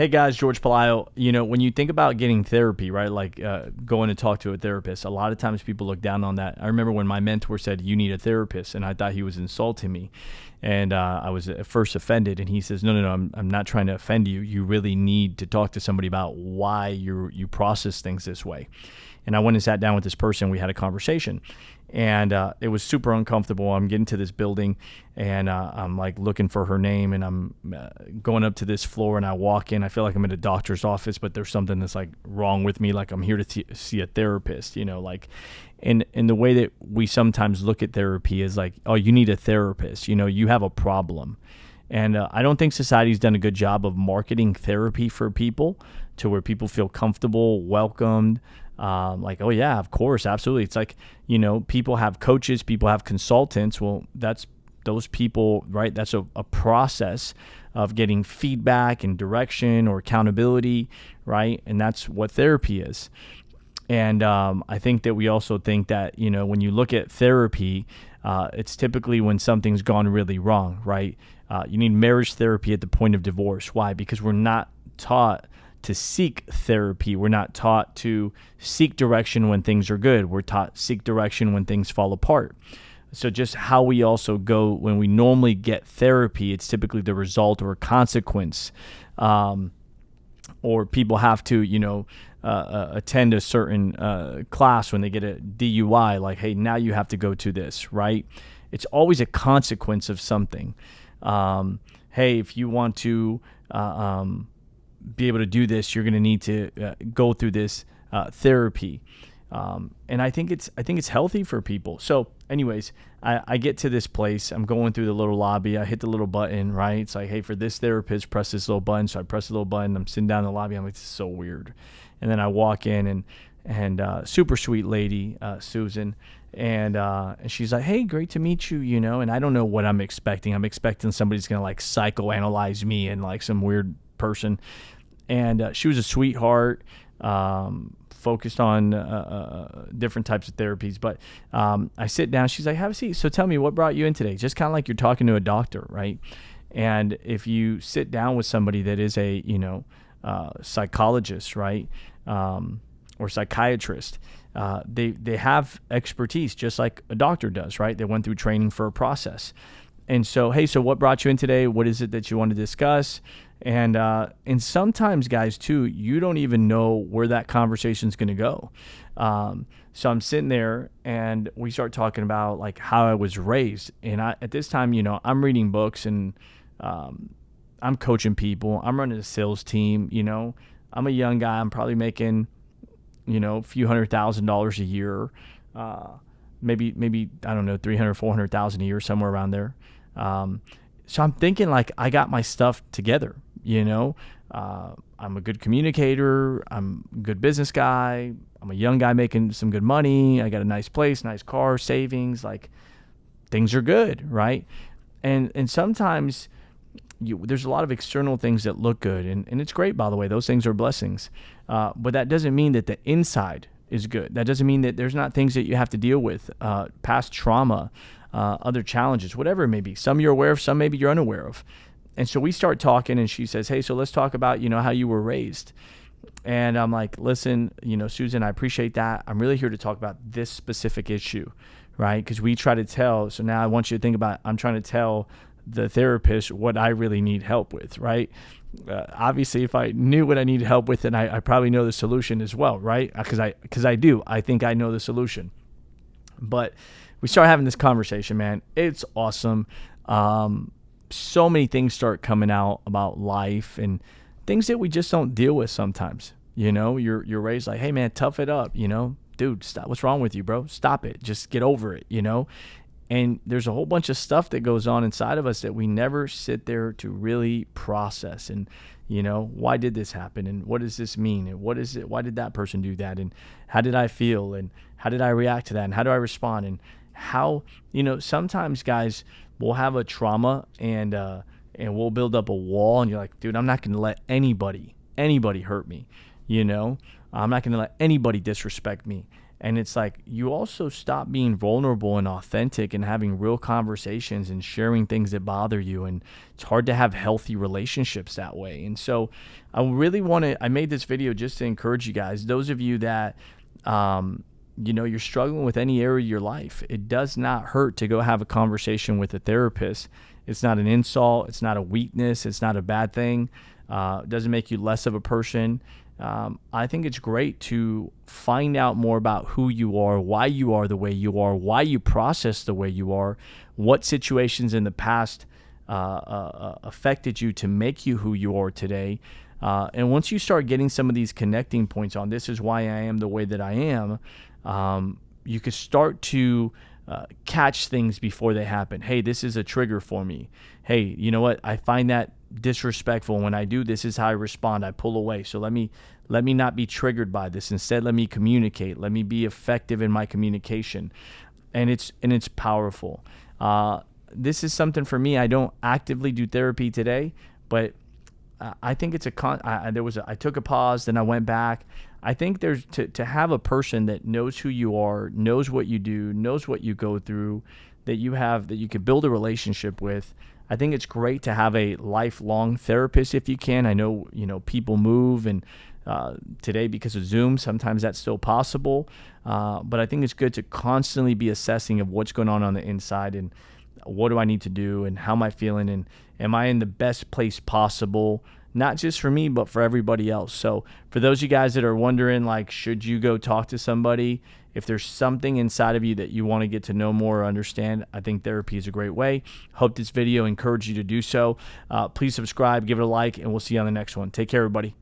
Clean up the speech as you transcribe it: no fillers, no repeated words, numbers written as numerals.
Hey guys, George Palayo. When you think about getting therapy, right? Like going to talk to a therapist, a lot of times people look down on that. I remember when my mentor said, "You need a therapist," and I thought he was insulting me, and I was at first offended. And he says, "No, I'm not trying to offend you. You really need to talk to somebody about why you process things this way." And I went and sat down with this person. We had a conversation, and it was super uncomfortable. I'm getting to this building, and I'm like looking for her name, and I'm going up to this floor, and I walk in. I feel like I'm in a doctor's office, but there's something that's like wrong with me. Like I'm here to see a therapist, like. And the way that we sometimes look at therapy is like, oh, you need a therapist. You have a problem. And I don't think society's done a good job of marketing therapy for people to where people feel comfortable, welcomed. Like, oh yeah, of course, absolutely. It's like, people have coaches, people have consultants. Well, that's those people, right? That's a process of getting feedback and direction or accountability, right? And that's what therapy is. And I think that we also think that, when you look at therapy, it's typically when something's gone really wrong, right? You need marriage therapy at the point of divorce. Why? Because we're not taught to seek therapy. We're not taught to seek direction when things are good. We're taught seek direction when things fall apart. So just how we also go when we normally get therapy, it's typically the result or a consequence. Or people have to, attend a certain class when they get a DUI, like, hey, now you have to go to this, right? It's always a consequence of something. Hey, if you want to be able to do this, you're going to need to go through this therapy. And I think it's healthy for people. So anyways, I get to this place. I'm going through the little lobby. I hit the little button, right? It's like, hey, for this therapist, press this little button. So I press the little button. I'm sitting down in the lobby. I'm like, this is so weird. And then I walk in and super sweet lady, Susan. And she's like, hey, great to meet you, and I don't know what I'm expecting. I'm expecting somebody's going to like psychoanalyze me and like some weird person. And she was a sweetheart, focused on different types of therapies. But I sit down. She's like, have a seat. So tell me, what brought you in today? Just kind of like you're talking to a doctor, right? And if you sit down with somebody that is a, psychologist, right, or psychiatrist, they have expertise just like a doctor does, right? They went through training for a process. And so, hey, so what brought you in today? What is it that you want to discuss? And sometimes, guys, too, you don't even know where that conversation's going to go. So I'm sitting there, and we start talking about like how I was raised. And at this time, I'm reading books, and I'm coaching people. I'm running a sales team. I'm a young guy. I'm probably making, a few $100,000 a year. Maybe I don't know, 300, 400,000 a year, somewhere around there. So I'm thinking like I got my stuff together, I'm a good communicator. I'm a good business guy. I'm a young guy making some good money. I got a nice place, nice car, savings, like things are good, right? And sometimes there's a lot of external things that look good, and it's great, by the way. Those things are blessings. But that doesn't mean that the inside is good. That doesn't mean that there's not things that you have to deal with, past trauma, other challenges, whatever it may be. Some you're aware of, some maybe you're unaware of. And so we start talking, and she says, hey, so let's talk about, how you were raised. And I'm like, listen, Susan, I appreciate that. I'm really here to talk about this specific issue, right? Because we try to tell. So now I want you to think about, I'm trying to tell the therapist what I really need help with, right? Obviously, if I knew what I needed help with, then I probably know the solution as well, right? Because I do. I think I know the solution. But we start having this conversation, man. It's awesome. So many things start coming out about life and things that we just don't deal with sometimes. You're raised like, hey, man, tough it up. Dude, stop. What's wrong with you, bro? Stop it. Just get over it, And there's a whole bunch of stuff that goes on inside of us that we never sit there to really process. And, why did this happen? And what does this mean? And what is it? Why did that person do that? And how did I feel? And how did I react to that? And how do I respond? And how, sometimes, guys, we'll have a trauma and we'll build up a wall, and you're like, dude, I'm not going to let anybody hurt me. I'm not going to let anybody disrespect me. And it's like you also stop being vulnerable and authentic and having real conversations and sharing things that bother you. And it's hard to have healthy relationships that way. And so I made this video just to encourage you guys, those of you that, you're struggling with any area of your life. It does not hurt to go have a conversation with a therapist. It's not an insult. It's not a weakness. It's not a bad thing. It doesn't make you less of a person. I think it's great to find out more about who you are, why you are the way you are, why you process the way you are, what situations in the past affected you to make you who you are today. And once you start getting some of these connecting points on this is why I am the way that I am, you can start to catch things before they happen. Hey, this is a trigger for me. Hey, you know what? I find that disrespectful. When I do, this is how I respond. I pull away. So let me not be triggered by this. Instead, let me communicate. Let me be effective in my communication. And it's powerful. This is something for me. I don't actively do therapy today, but I think it's I took a pause, then I went back. I think there's to have a person that knows who you are, knows what you do, knows what you go through, that you can build a relationship with. I think it's great to have a lifelong therapist if you can. I know, people move, and today because of Zoom, sometimes that's still possible. But I think it's good to constantly be assessing of what's going on the inside, and what do I need to do, and how am I feeling, and am I in the best place possible, not just for me, but for everybody else. So for those of you guys that are wondering, like, should you go talk to somebody? If there's something inside of you that you want to get to know more or understand, I think therapy is a great way. Hope this video encouraged you to do so. Please subscribe, give it a like, and we'll see you on the next one. Take care, everybody.